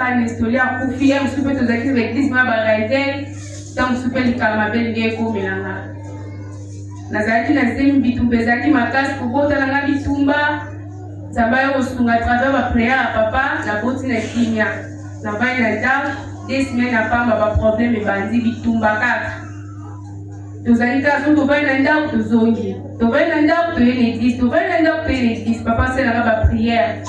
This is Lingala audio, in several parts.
quand installé à confier un super de l'actif l'église ma baraité tant super le calmabel geko melanga nazaki na zembi tubezaki makasi kubota langa bitumba Zabayo osunga travers ba prière papa na boti na kinya na vai na ta des semaines na pamba ba problème bandi bitumba kaka tozali ka so to vai na ndako tozongi to vai na ndako to l'église to vai na ndako to l'église papa c'est la ba prière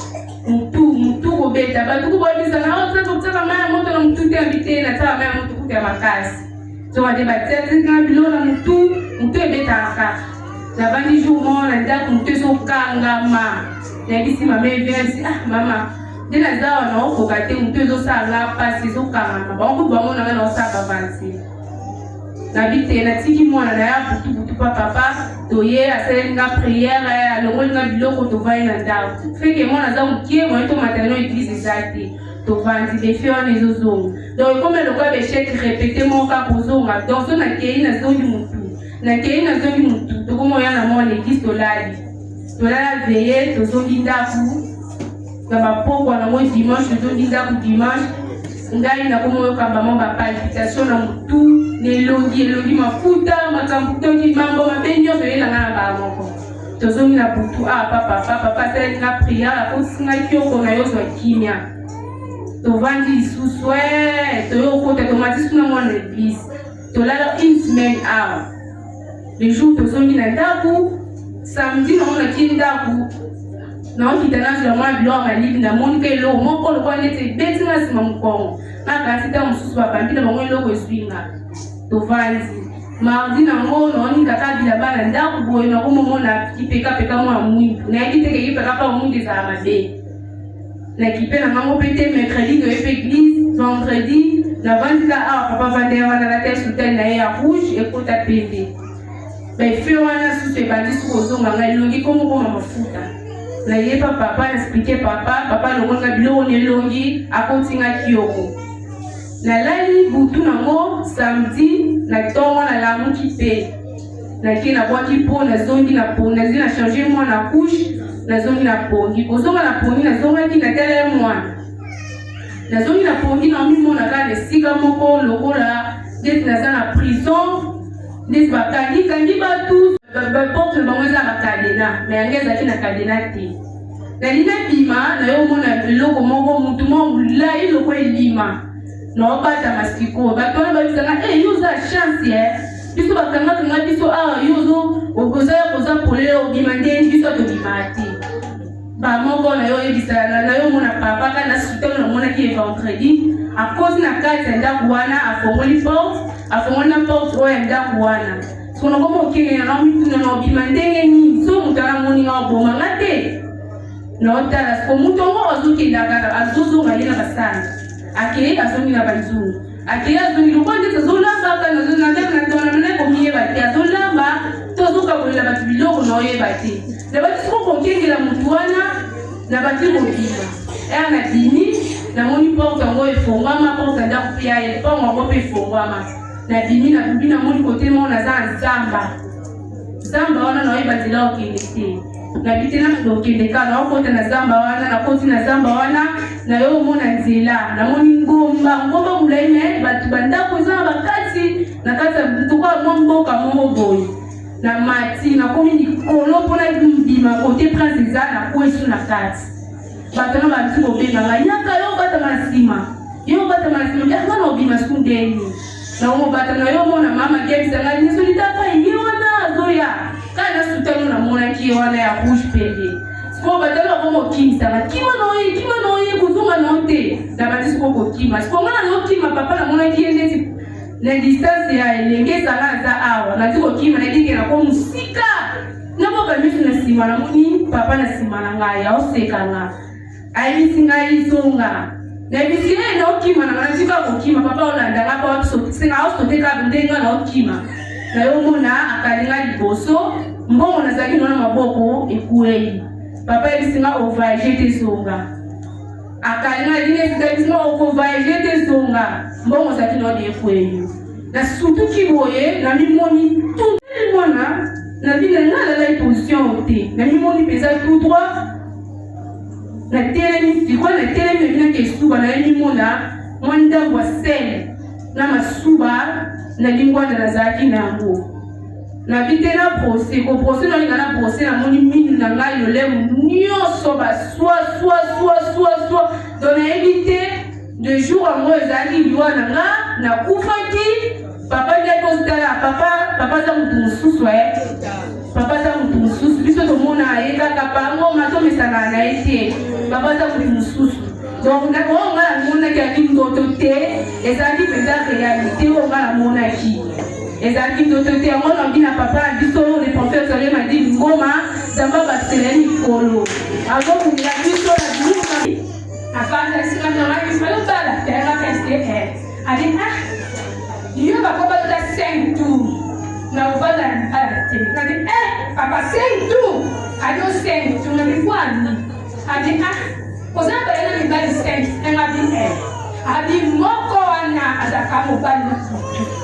mutu ko beta ba tuko ba bisa na otsa to tsaka maya moto na mutu te habité na tsaka maya moto kutia makasi so wa de ba tete na bilo na mutu e beta kaka la bandi jour mo na ndako mutu so kanga ma Nabisi ma mère vient ah maman de la zawa na okokate mutu zo sala pasi zo kanga ba ko ba mona na osaka vansi na bite na tiki mwana na ya butu papa to ye asenga prière alongo nga biloko to vai na ndako feke mwana za mukie mo to matano église zati to vanzi de fione zo zongo donc comme le quoi béchek répéter mon cas pozonga donc so na kei na zongi mutu na kei na zongi mutu to komo ya na mo l'église to lali tolala veillé tozongi ndaku na bapokwa na moi dimanche tozongi ndaku dimanche ngai na komo kamba mo ba palpitation na mutu nelongi mafuta makambo tongi mambo mabenyo toyela na ba moko tozongi na butu papa tele na prière ko singa kyoko na yozo kimia tovandi lisusu toyokota tomati na mwana église tolala une semaine le jour tozongi na ndaku samedi na mona kindaku na okitana la mwa bilo malibi na monika elo moko lokwa nete beti na sima mkongo na kasita mususu babandi na bango eloko eswinga tovanzi mardi na ngo na onika kabila bana ndaku boye na komo mona kipeka mwa mwindu na yiteke kipeka pa mwindu za mabe na kipena mango pete mercredi de église vendredi na vandika papa vande wana la tête sous telle na ya rouge et kota pende ben feu wana sous bandi sous ozonga ngai longi komo mafuta na ye papa expliquer papa longa bilo ne longi akotinga kioko na lali butu nango samedi na tongo na lamu kipe na kina kwa kipo na zongi na pona zina changer moi na couche na zongi na pongi kozonga na pongi na zonga kina tele mwana na zongi na pongi na mimi na kana sika moko lokola dès na sana prison des bakandi kandi batu porte bangoza bakadena mais angeza kina kadena te na lina bima na yo mona loko moko mutu mo la iloko elima no bata masiko batona babisanga yuza chance biso bakanga biso yuzo okoza polelo bima ndeni biso to bimati ba moko na yo ebisa na yo mona papa kana sutelo na mona ki vendredi a cause na kati ndaku wana afongoli porte oyo ndaku wana sono komo okenge na mitu na obima ndenge ni so mutala moni nga oboma ngate no tala ko mutongo azukindaka azuzunga lina basana akeye azungi na banzungu akeye azungi lukonde tazolamba kana zona na ko miye bati azolamba tozuka kulela batu biloko no ye bati na bati ko kokengela mutu wana na bati mobima na dini na moni porte ngo efongwama porte ndaku pia epongo ngo pe efongwama na dini na bibina moni kote mo na za zamba wana no ye bati la okende na bitena ndokende kana okota na zamba wana na koti na zamba wana na yo mona nzela na moni ngomba mulaime batu bandako za bakati na kata tukwa mboka boy na mati na komi ni kolo pona ndima kote prince za na kwesu na kati batana bantu bobenga yaka yo bata masima ya mwana obima skundeni na umo batana yo mona mama gemisa ngani solitaka yiona zoya kana sutano na mona ki wana ya rouge pende siko batana komo kimisa na kima no ye kuzunga note na batisi ko kima siko ngana no kima papa na mona ki ende na distance ya elenge sala za awa na tiko kima na dinge na ko musika na boka misu na sima na moni papa na sima na ngaya osekanga ai singa izonga na bisi na okima na natika okima papa olanda ngapa wapi singa osoteka ndenga na okima na yo mona akalinga liboso mbongo na zaki nona maboko ekuei papa ebisinga ovaje te zonga akalinga linge singa ovaje te zonga mbongo zaki nona ekuei na surtout kiboye na mimoni tout mona na bile ngala la position te na mimoni pesa tout droit na telemi siko na telemi mina ke suba na yemi mona mwanda wasele na masuba na lingwa na zaki na ngo na bitena procès ko procès na ngana procès na moni minu na ngai le nyoso ba soit donc na évité de jour à mois zaki liwa na kufaki papa ndio postala papa za mtu mususu papa za mtu mususu biso to mona ayeka kapango mato mesana na ete papa za mtu mususu donc na ko ngala mona ki ndoto te ezali peza réalité o ngala mona ki ezali ndoto te ngona bina papa biso le prophète Salé m'a dit ngoma zamba baseleni kolo azo kunya biso la duka afanya sika na maki malo bala terra feste ali Dieu va pas te 5 tours. Na ubada ate. Na di papa 5 tours. Adio 5 tours na di kwani. Adi Koza ba yana ni bali 5. Enga di Adi moko wana adaka mo bali.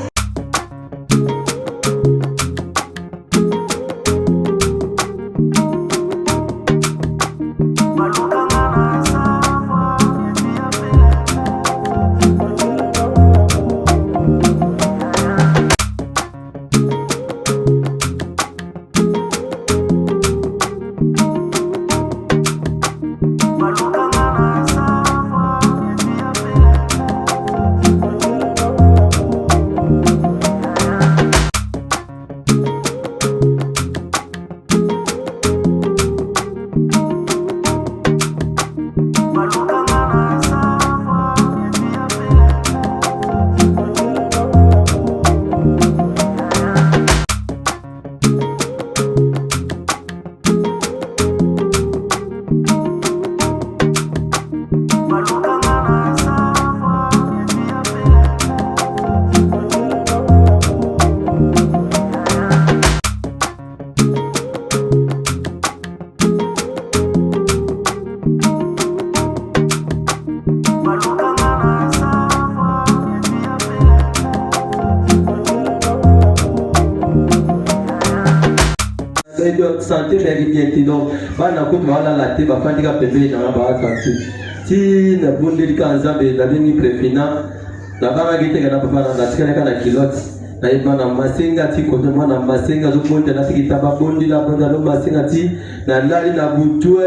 santé mais donc bana ko mala la te ba fandika pembe na ba santé ti na bondeli ka nzambe na bengi prefina na ba magite kana papa na tikana kana kiloti na ibana masenga ti ko mwana masenga zo bonde na tikita ba bondi la bonda lo masenga ti na lali na butwe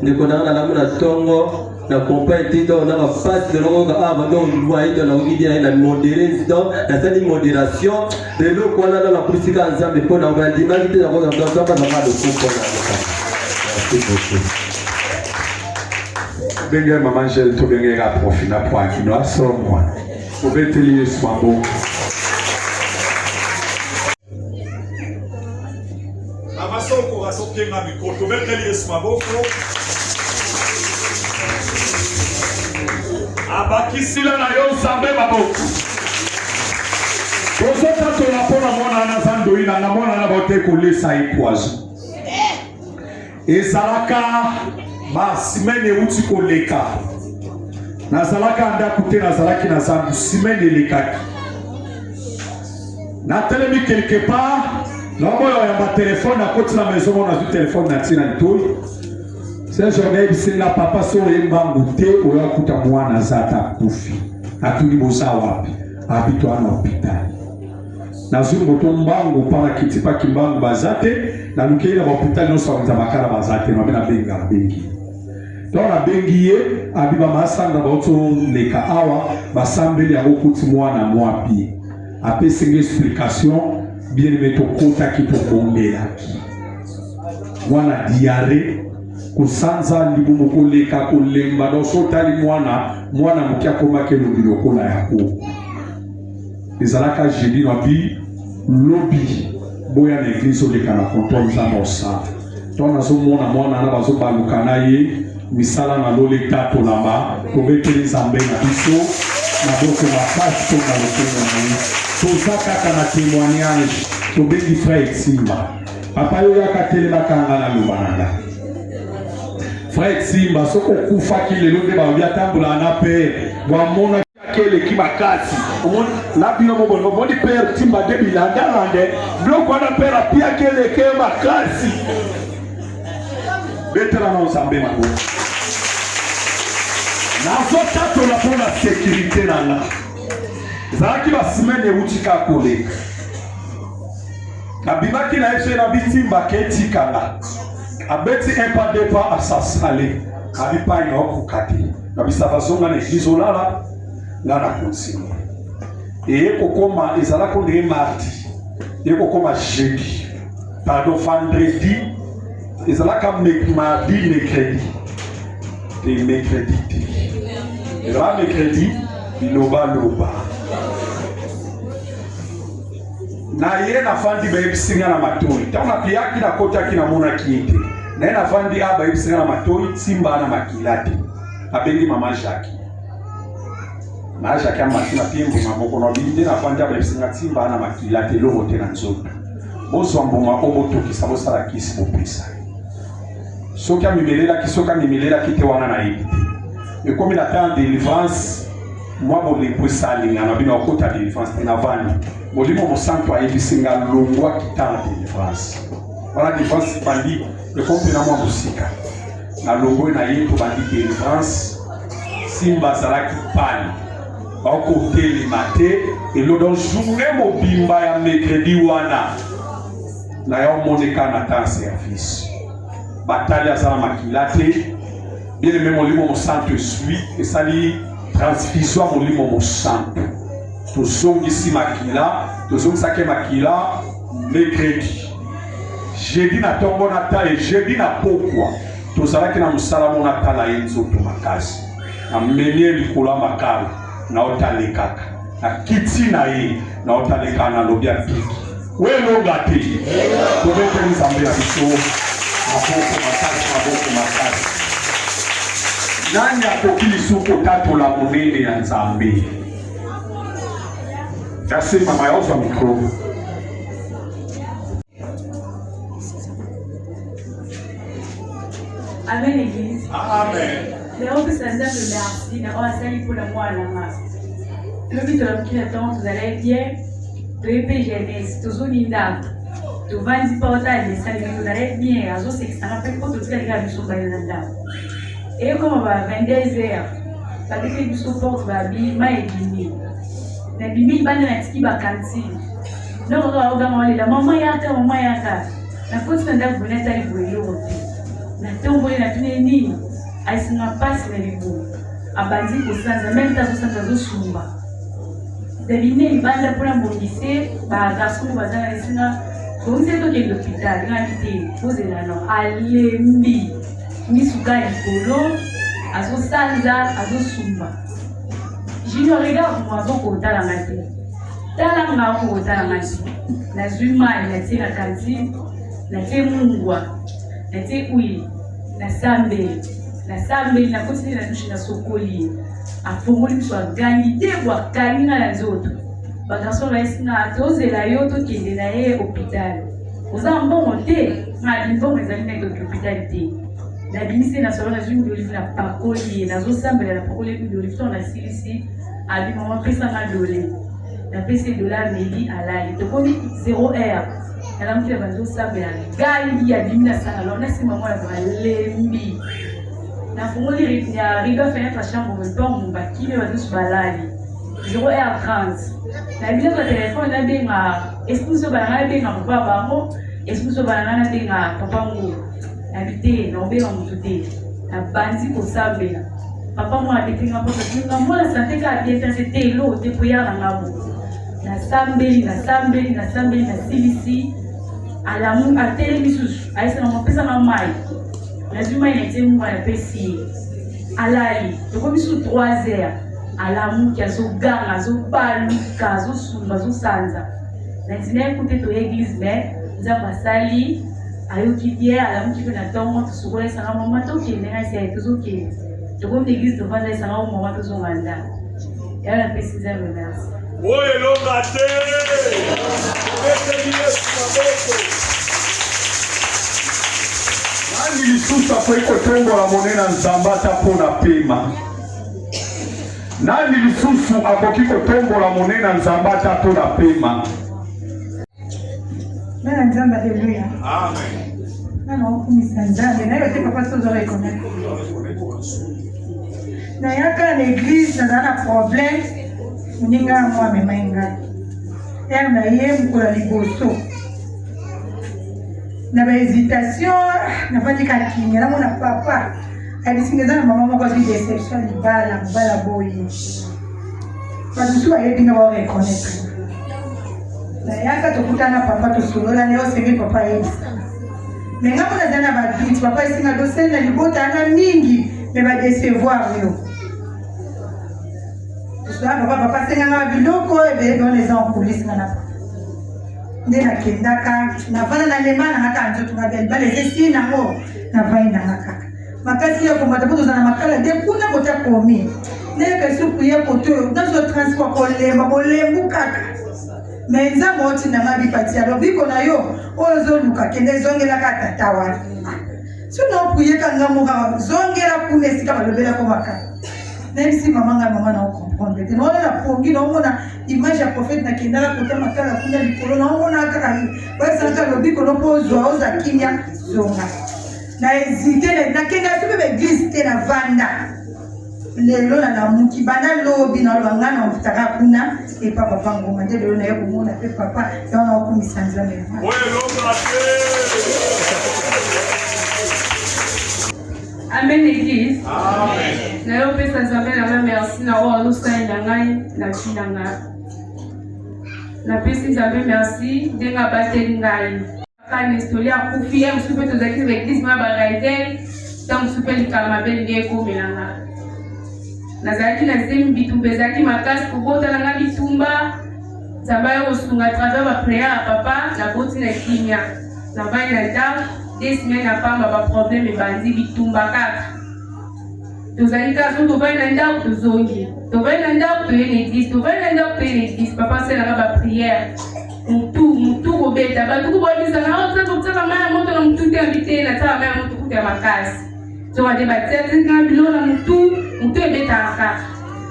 ndiko na la muna tongo na compagnie dans la face de l'eau avant donc voyez dans la guide na modérer donc na cette modération de l'eau qu'on a dans la politique ensemble pour na ba dimagité na ko dans ça pas na de ko na merci beaucoup benga maman Angel to benga ga profina pour akino so moi au beteli swambo amasoko asokenga mikoto beteli swambo abakisila na yo sambe maboko kosota to la pona mona na sando ina na mona na bote kolesa ipoazo ezalaka ba simene uti koleka na zalaka anda kute na zalaki na zambu simene lekaki na telemi quelque part na moyo ya ba téléphone à côté la maison on a du téléphone na tina ntoi. C'est journée bisinga papa so yembangu te oyakuta mwana zata kufi atuli boza wapi abitwa na hospital na zungo to mbangu para kitipa kimbangu bazate na lukeila ba hospital no so nzabakala bazate no bena benga bengi dora bengi ye abiba masanga ba oto leka awa basambeli ya okuti mwana mwapi apesi nge explication bien metokota kitokondela mwana diare kusanza libumu koleka kolemba do sotali mwana mukia koma ke lobilo kola yako ezalaka jeudi na bi lobby boya na église oleka na contrôle za mosa tona so mwana na bazo baluka na ye misala na lole tato lamba ko beteli zambe na biso na boko na pasto na lokolo na tozaka kana témoignage to bengi frère Simba papa yo yakatele bakanga na lubananga frère Simba soko kufa kilelo nde ba biatambula na pe wa mona kele kimakasi omon la bino mobo modi père Simba de bilanda lande bloko na père pia kele ke makasi betela na usambe mako Nazotatu la pona sécurité nanga. Zaki ba semaine utika koleka. Abimaki na eche na bitimba keti kanga. Abeti un pas deux pas à s'assaler. Abipa ina okukati. Kabisa bazonga ne izolala ngana continue. Et kokoma ezala ko de mardi. Et kokoma jeudi. Pardon, vendredi. Ezala ka mardi mercredi. Et mercredi. Et là mercredi, loba. Na ye na fandi ba ebisinga na matoi. Tama piyaki na kota kina mona kiete. Na ye na fandi aba ebisinga na matoi, simba na makilate. Abengi mama Jacques. Mama Jacques amatina pimbo maboko na binde na fandi aba ebisinga simba na makilate lobo te na nzoto. Boso mboma oboto kisabo sala kisi bopisa. Soka mimelela kisoka mimelela kite wana na yidi. Et comme il attend délivrance, moi bon les poissali na bino okota délivrance na vani. Molimo mo santo a ebisinga longwa kitana délivrance. Voilà délivrance bandi le compte na moi musika. Na longo na yeto bandi délivrance simba salaki pani. Ba côté le matin et le don journée mobimba ya mercredi wana. Na yo moneka na ta service. Bataille à makilate. Bien aimé mon limo mon santo suit et ça li transfusion mon limo mon santo. To zongi ici makila, to zongi sake makila mercredi. Jeudi na tombo na ta et jeudi na pokwa. To salaki na musala mo na tala yenzo to makasi. Na menye likolo makala na otalekaka. Na kiti na ye na otaleka na lobia piki. We longa te. To bete ni zambe ya biso. Maboko makasi. Nani akokili suko tatu la munene ya Nzambe? Kasi mama yaoza mikro. Amen l'église. Amen. Mais on peut s'en dire merci, on va saluer pour le mois à la masse. Le but de la prière, vous allez bien. De l'épée jeunesse, toujours linda. Tu vas dire pas autant de saluer, vous allez bien. Azo c'est que ça n'a pas de tout ce qu'il y a du son bailanda. Et comme on va 22h, ça veut dire que du porte va bien, mais il na bimi bana na tiki ba cantine. Non on va demander la maman yaka. Na faut se ndako boneta li boyo. Na tombo na tuneni. Aisina passe na libo. Abandi ko sanza même tazo sanza zo sumba. Devine ibanda pour mbongise ba gasko bazana isina. Ko nseto ke l'hôpital ngabite poser la non alembi. Misuka likolo azo sanza azo sumba. Je regarde moi donc dans la matinée. Dans la matinée, la zuma est la cantine, la mungwa, la oui, la sambe, la continue la touche la sokoli. A formule soit gagné des voix canina les autres. Bagason la esna dose la yoto qui est là hôpital. Vous en bon monter, ma bon mes amis de l'hôpital. La binise na solo na zumi d'olive na pakoli na zo sambela na pakoli d'olive to na silisi abi maman pesa na dolé na pesa dollar meli alali to komi 0 heure na mtu ya zo sambela gali ya bimina sana lo na si maman ya lembi na fungoli ya riga fenêtre chambre me pom mbaki le wadusu balali 0 heure 30 na bila kwa telefone na benga espuso bana benga papa bango espuso bana benga papa ngo habité na obé en mututé na bandi ko sabela papa mo habité nga poto kinga mo la santé ka bien c'était lo te poya na ngabo na sambeli na silisi ala mu atele misusu aisa na mopesa na mai na zuma ina te mu ala pesi alali to ko misu 3 heures ala mu ki azo ganga azo baluka azo sumba azo sanza na tine écouter to église mais nzamba sali ayo kipier ala mu kipe na tongo to sukola sanga mama to ki na sai to zo ki to ko l'église to vanda sanga mama to zo nganda ya la pesi za merci. Oye longa te. Nani lisusa kwa iko tongo la monena nzambata pona pema. Nani lisusu akokiko tongo la monena nzambata pona pema. Bana nzamba haleluya. Amen. Nana wakumisa nzambe na yote papa sozo reconnaître. na yaka na église na problème ninga mwa memenga ya na ye mkola liboso na ba hésitation na fandika kinya na mona papa alisingeza na mama moko zidi déception libala boyi Padusu ayedinga wa reconnaître na yaka tokutana papa tosolola leo sengi papa yesi menga mona zana ba dit papa isinga dosena libota ana mingi me ba décevoir yo papa senga nga biloko ebe dans les ans police ngana ndena kendaka na vana na lemana hata njoto ngabel bale zesi na ngo na vaina ngaka makasi ya komata bozo na makala de kuna kota komi neka suku ya koto nazo transport kolemba bolembu kaka menza moti na mabi patia lobiko na yo ozo luka kende zongela kata tawa sino puyeka ngamuka zongela kune sika balobela ko makala même si maman na comprendre te non la pongi non mona image ya prophète na kindala kota makala kuna likolo na mona kaka ba sanga lobiko no pozo oza kinya zonga na hésiter na kenga sube be église te na vanda lelo na muki bana lobi na lwanga na mtaka kuna e papa pango mande lelo na yako mona pe papa yana ko misanza me Amen l'église. Amen. Na yo pesa nzambe na nga merci na o alusai na ngai na china nga. Na pesa nzambe merci denga bateli ngai. Kana historia kufia msupe tozaki l'église ma baraite tant msupe likama benge ko melanga. Nazaki na zemi bitumbe zaki makasi kubota na nga bitumba. Zamba yo sunga travers ba prière papa na boti na kimia. Zamba na ta des semaines à pas ma problème et bandi bitumba kaka. Tozali kaso tovai na ndako tozongi. Tovai na ndako to l'église, tovai na ndako to l'église. Papa c'est la ba prière. Mutu kobeta batu kubonisa na otsa tsaka maya moto na mutu te habite na tsaka maya moto kuta makasi. So wa debater tena bilona mutu ebeta kaka.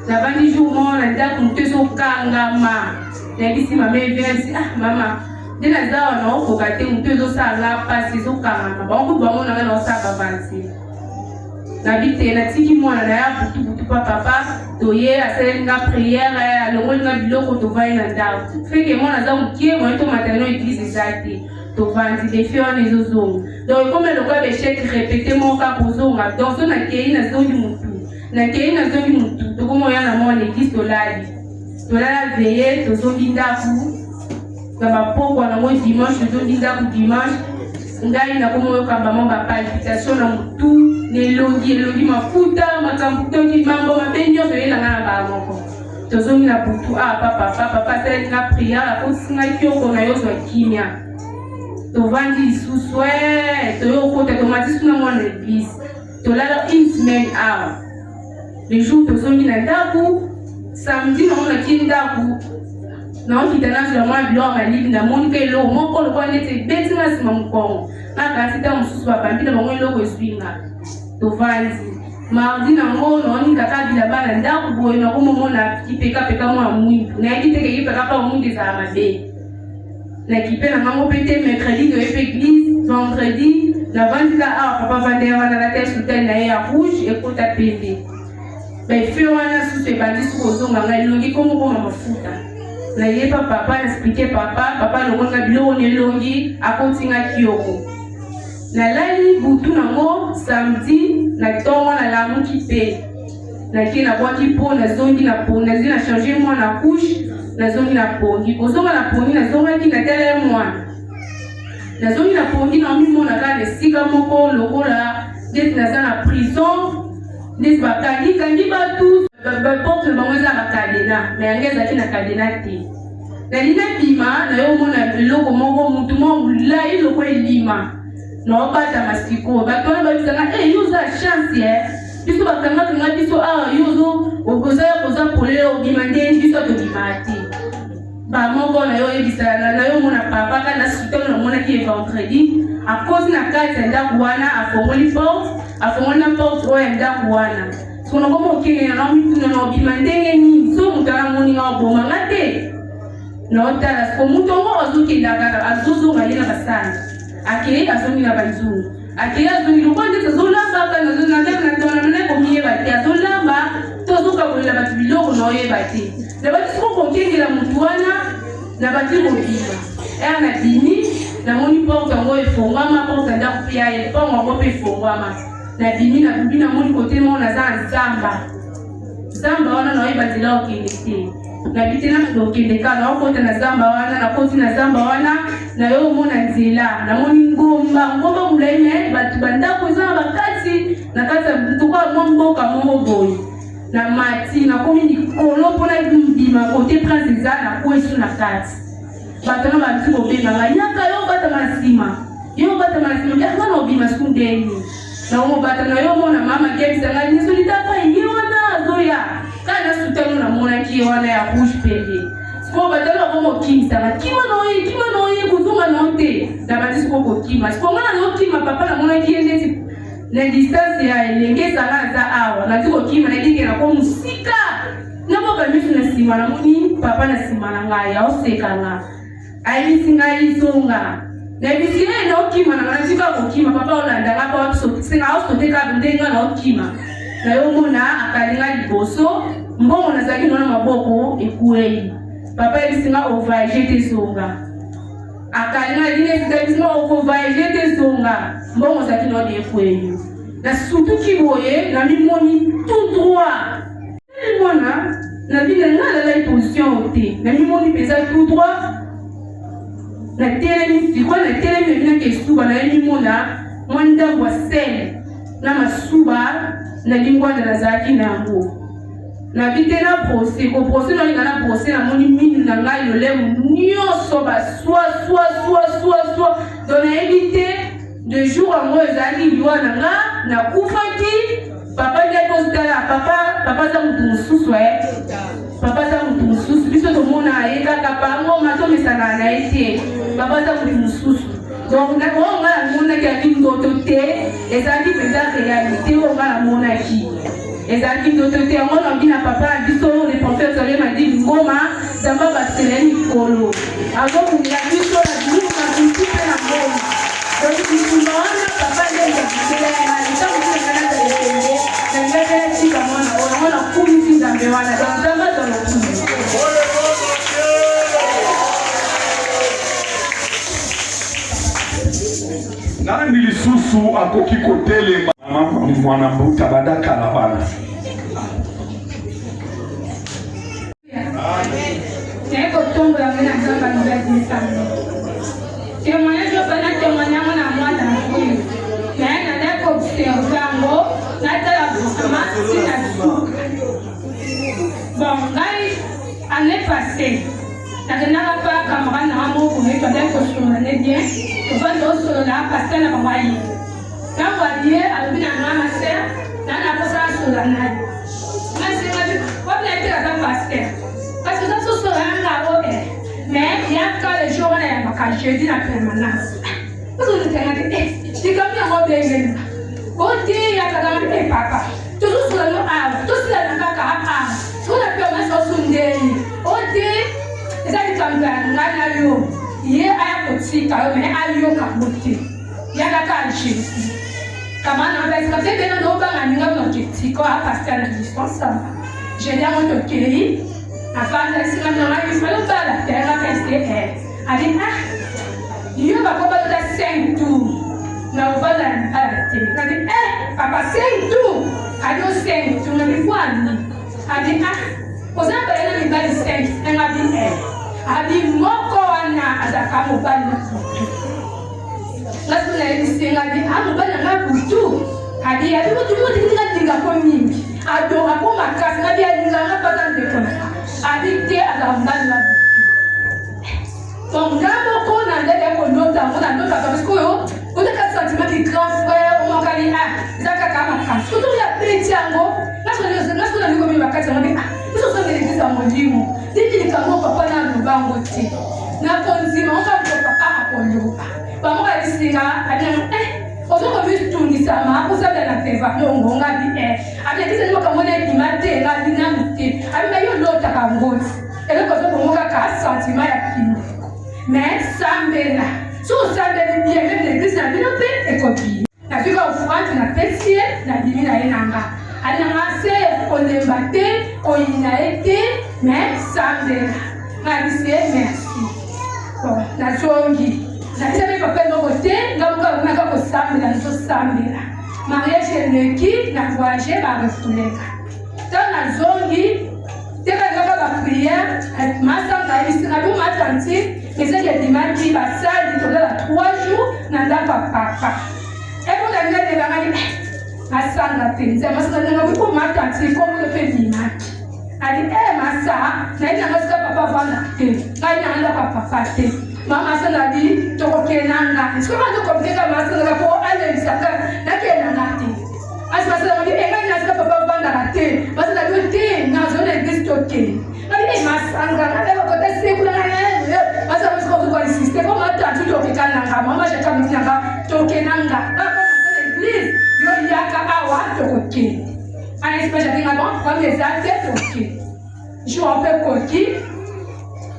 La bandi jour mo na ndako mutu so kangama. Ya bisi mama vient mama dina zawa na okokate mutu ezosala pasi ezokangama bango bango nanga na osaka vansi na bite na tiki mwana na ya butu pa papa toye asali nga prière alongoli nga biloko tovai na ndako feke mwana za mukie mwana to matano église ezate tovandi defi wana ezozonga donc comme eloko ya beshek répété moka kozonga donc so nakei nazongi mutu tokomoya na mwana église tolala veye tozongi ndako na mapoko na moi dimanche tozongi ndako dimanche ngai na komo yokamba mamba palpitation na mutu nelongi mafuta makambo toki mambo mabe nyonso eyelanga na bala moko tozongi na butu papa asalaki na priere akosinga kioko na yozwa kimia tovandi lisusu toyokota tomati suna mwana église tolala une semaine awa le jour tozongi na ndako samedi namonaki ndako naokita nazwa mwa biloko malili namoni ke eloko moko lokwa neti ebeti na nsima mokongo makasi ntango mosusu babambi na bango eloko ezwinga tovandi mardi nango naoni kaka bilaba na ndako boye nakomomona kipekapeka mwa mwindu nayebi teke kipeka mpa mwindu ezala mabe na kipe na ngango mpe te mercredi toyepe église vendredi navandi ka awa papa vandea wana na tel sultani na ye ya rouge ekota pembe baefe wana susu ebandi suku ozonga ngai elongi komokoma mafuta na yepa papa expliqué papa longonga biloko nelongi akotinga kioko na lali butu nango samedi na tongo na lamuki pe na ki na bwaki po na zongi na po na zina changer moi na couche na zongi na pongi kozonga na pongi na zonga ki na tele mwana na zongi na pongi na mimi mona ka sika moko lokola dès na za na prison dès bakangi batu porte bango eza bakadena me yango ezalaki na kadena te nalina bima na yo mona eloko moko mutu molai eloko elima na obata masiko bato wana babisanga yo oza chance biso bakangakanga biso awa yo oza ya koza polele obima ndeni biso tobima te bamoko na yo oyebisana na yo mona papa ka na sutano namonaki ye vendredi akosi na kati ya ndako wana afongoli na porte oyo ya ndako wana sono komo okenge na mituna na obima ndenge nini so mutu alamoninga obomanga te na otala siko mutu ongo azokenda kaka azozonga ye na basana akei azongi na banzungu Akia zungilu kwande tazolamba kana zunandana komiye bati azolamba tozuka kulela bati biloko na oye bati. Na bati siko konkengela mutu wana na bati kobima. Na dini na moni porte ngo efongwama porte ndako pia ye pongo ngo pe efongwama. Na dini na bibina moni kote mo na za nzamba. Zamba wana na oye bati la okende. Na bitena mokende kana okota na zamba wana na koti na zamba wana na yo mona nzela na moni ngomba muleme batu bandako za bakati na kata mtuka mboka boy na mati na komi ni kolo pona bima kote prince za na kwesu na kati batu na batu ko bema nganyaka yo bata masima ya kana obima skundeni na umo bata na yo mona mama kebisa ngani solitaka wana zoya kana sutano na mona ki wana ya rouge pele siko batalo bomo kimsa na kima no kuzuma note na batisi ko kima siko ngana no kima papa na mona ki endeti na distance ya elenge sala za awa na tiko kima na dingera ko musika na boka misu na sima na muni papa na sima na ngaya osekanga ai singa isonga na bisi na kima na tika ko kima papa olanda ngapa waso singa osoteka ndenga na kima na yo mona akalinga liboso mbongo na zaki nona maboko ekuei papa ebisinga ovaje te songa akalinga line ebisinga ovaje te songa mbongo zaki nona ekuei na surtout kiboye na mimoni tout droit mona na bile ngala la position te na mimoni pesa tout droit na telemi sikwa na telemi bina ke suba na mimona mwanda wa sel na masuba na lingwa na zaki na ngo na bitena procès ko procès na ngana procès na moni mini na ngai le nyoso ba soit donc na éviter de jour en mois ezali liwa na kufaki papa de postala papa za mutu mususu papa za mutu mususu biso to mona ayeka kapango mato mesana na ete papa za mutu mususu donc na nga mona ki ndoto te ezali peza réalité nga mona ki ezali ndoto te ngona bina papa biso le prophète Salem a dit ngoma zamba baseleni kolo avant kumbia biso la duka kusipe na ngoma donc tunaona papa ndio ndio na ngata tika mwana kumi zambe wana zamba nani lisusu akoki kotelema mwana mbuta badaka na bana Eko tongo ya mwana zamba nubezi sana témoignage bana témoignage na mwana huyu na ndako observango na tala vraiment sina bon ngai année passée nakendaka pa camarade na moko toyei kosololane bien tofandi osolola pasteur na bango aye ntango alie alobi na nga maser nana akosala solola naye nasengaki wabina etelaka pasteur parce que ça sosolola ngao mais yaka le jour wana yambaka jeudi na permanence ozolitengaki likambi yango bengenga oti yakakanga te papa tozosolano awa tosilana kaka awa sona pe omasi osundeli oti eza likambi ya ngai na yo ye aya kotika yo me ayoka bote yakaka jeudi kamana basika te bena nobanga ninga noketika a pasteur na dispensable jeudi yango tokei afanda sika na ngai falo bala terra peste ali yo bako bala 5 tours na ubala ala te kadi papa 5 tours adi 5 tours na kwani adi ozamba yana ni bali 5 ngabi adi moko wana azaka mobali ngasuna yisinga adi mobali ngabutu adi adi mutu tinga ko mingi ado akoma kasi ngabi alinga ngapata ndekona adite azambana donc ngamo kona ndele ko nota mona nota parce que yo on a quatre sentiments de grand frère on makali zaka kama kasi tout ya petit yango nasona niko mimi wakati ngombe hizo zote ni za mwalimu ndiki nikamwa papa na mbango ti na konzima on papa akondoka pamoja alisinga adana ozoko bitungi sama kusabya na teva ndongo ngabi abikiza nimo kamone kimate ngabi namuti abina yo lota kangoti eloko zokomoka ka sentiment ya kindi mais sambela so sambela bien même l'église na bino pe ekopi na mais sambela ngabise merci bon nazongi naseme papa no côté ngamuka kunaka ko sambela nzo sambela mariage eleki na voyage ba refuleka tant nazongi teka ngaka ba prière masa ngabise ngabu matanti ezeke dimaki basali tola 3 jours nanda papa eko nganga de bangani asanga penza masanga ngabu ko matanti ko le pe dimaki ali masa na ina ngasa papa vana te nganya anda papa te mama sana di toko kenanga sio ndo kompeka masanga ko ale bisaka na kenanga te asa sana di nganya ngasa papa vana te masanga di te na zone distoke ali masanga na leo ko te sekula na asa msko ko insiste ko mata tu toke kananga mama shaka mtinanga toke nanga please yo yaka awa toke ana espécie de ngabo comme les actes toke je rappelle koki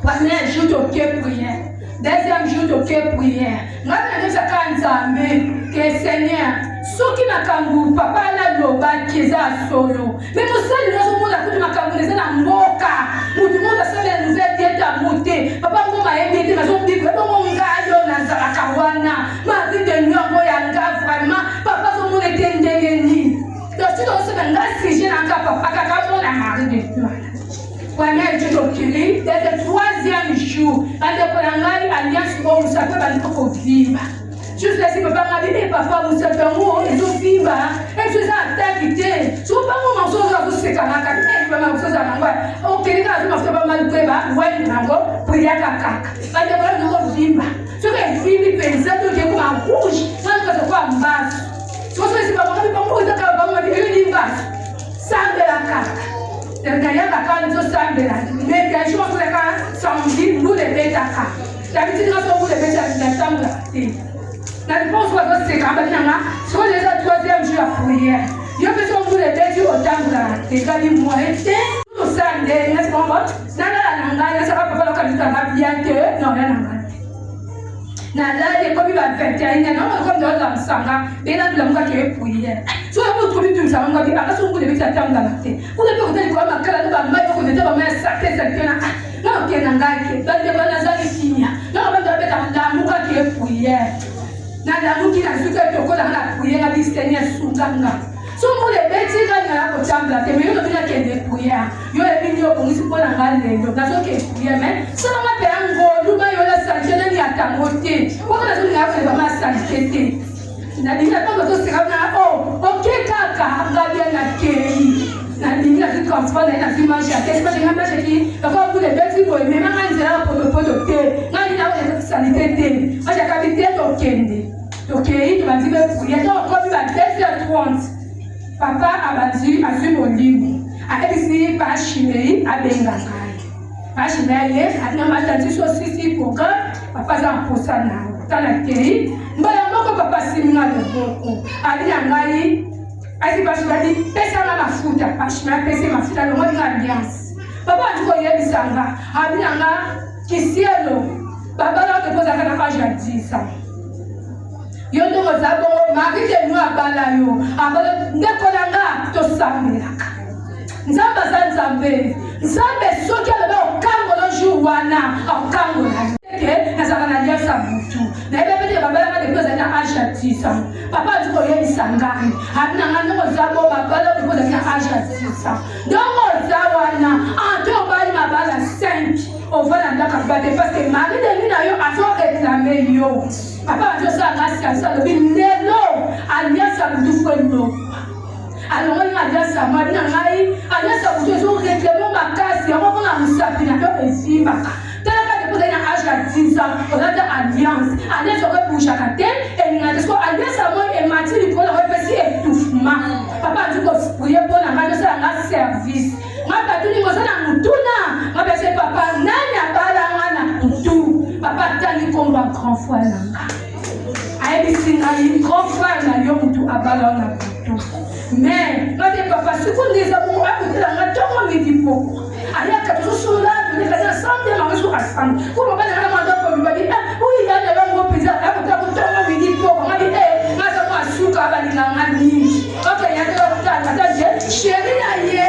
premier jour toke prière deuxième jour toke prière ngana nesa kanzambe que Seigneur soki makambu papa la loba kiza solo mais mosali nazo mona kuti makambu neza na mboka mutu mona sala nouvelle dieta monter papa ngoma yebete nazo mbiko bongo ngayo na zalaka wana ma vie de nyongo yanga vraiment papa zo mona tendengeni donc si on se vend si j'ai encore papa kaka mona mari de toi premier jour tokili dès le troisième jour ande kolangai alliance ko musape bandiko vivre juste si papa m'a dit papa vous savez moi et tout vivre et tout ça t'inquiéter si papa moi m'en sort vous c'est kana ka et papa m'en sort ça ngwa o kelika tu m'as fait pas mal de ba ouais nango priya kaka ande kola ngo vivre ce que vivre pensa to ke ko en rouge quand que quoi en bas so si papa moi ka ba m'a dit une bas sambe la kaka derrière la kaka zo sambe la mais bien sûr que la samedi nous les betaka d'habitude quand on vous les betaka la sambe la la réponse va se faire sur les troisième jour à prière. Je peux vous les dire au temps là. Les gars du mois été tout ça n'est-ce pas bon? Nana ça va pas le cas de bien que non nana. Nana les comme il va faire non comme dans la sanga et là de la que prière. Soit vous trouvez tout ça on va dire à ce que vous devez attendre là. Vous devez peut-être comme à cala de ma mère vous devez mettre ça tête ça non que nana que dans des bonnes années non on va te mettre dans la muka que prière. Nada muki na suka to ko na prière à Seigneur sunganga so mo le beti ga na ko chambla te me yo bina ke de prière yo e bini yo ko ngisi ko na ngale ndo na so ke prière mais so ma pe ango lu ma yo la santé na ni atangote ko na so ni afa ba ma santé na dinga to to se na okay kaka ngabia na kei na dinga ki comprendre na fi manger à tête pas de ngamba cheki ko ku le beti ko me ma nzela ko to te ngani na ko sanité te ma ja kabite to kende. Ok, tu vas dire que il y a encore eu à 10h30. Papa a battu à ce livre. A essayé par Chimé à Bengangai. Par Chimé, a dit à ma sur ceci pour que papa s'en pose ça dans la télé. Mais alors que papa s'est mis à beaucoup. A dit à Maï, a dit parce qu'il a dit, pèse à ma foute, à Chimé, pèse ma foute, alors on a alliance. Papa a dit qu'il y a des sangas. A dit à ma qui cielo. Papa a déposé à la page à 10 ans. Yondo mozabo mari de nous abala yo abala ndekolanga to samelaka nzamba zanzambe nzambe soki aloba okango lo jour wana okango na ke nazaka na liasa butu na ebe pete babala de koza na aja tisa papa diko ye isangani abina ngano mozabo babala de koza na aja tisa donc zawana anto bali mabala 5 on va la ndaka bate parce que mari de lui na yo aso réclamer yo papa va dire ça grâce à ça le binelo alliance à vous fendo alors on a dit ça ma bien ngai alliance à vous zo réclamer ma casse on va na musapina to esimba tala ka de na âge 10 ans on a dit alliance on bouge à côté et il a dit quoi alliance à moi et Mathilde pour le repasser étouffement papa dit que prier pour la main ça na service ma patuni ko sana mutuna ma pese papa nani abala wana mutu papa tani komba grand frère nanga ayebi singa yi grand frère na yo mutu abala na mutu mais ma de papa sikundisa mu akutila nga tongo midipo ayaka tusula ni kaza sambe ma musu asam ko baba na ma ndo ko bibadi uyi ya na ngo pizza akuta tongo midipo ma di ma sa mo asuka abali na ngani okay ya to ta ta je sheri na ye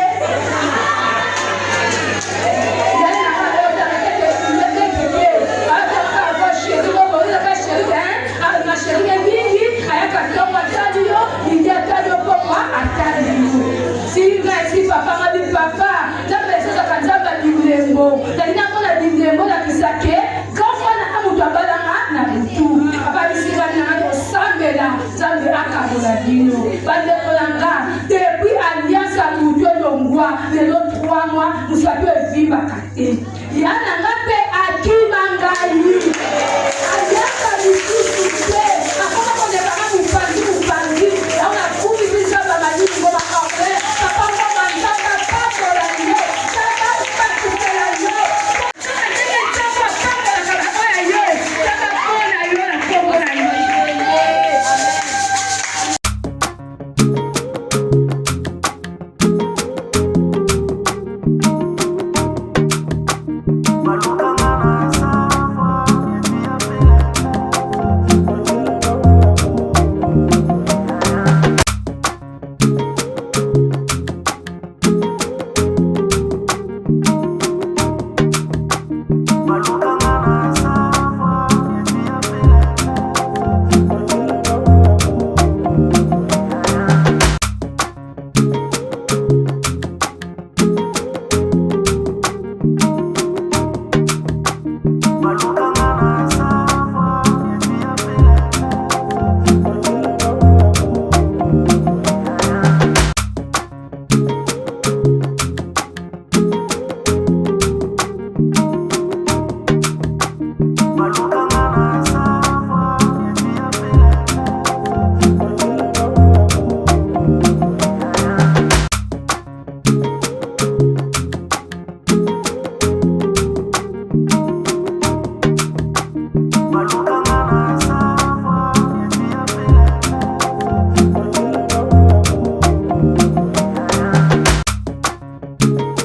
biso talina kona bindembo la kisake kafana amutu abalanga na butu ababisiba na osambela zambe akabola dino bande kolanga depuis alliance amutu longwa lelo 3 mois musape vimba kate yana ngape akima ngai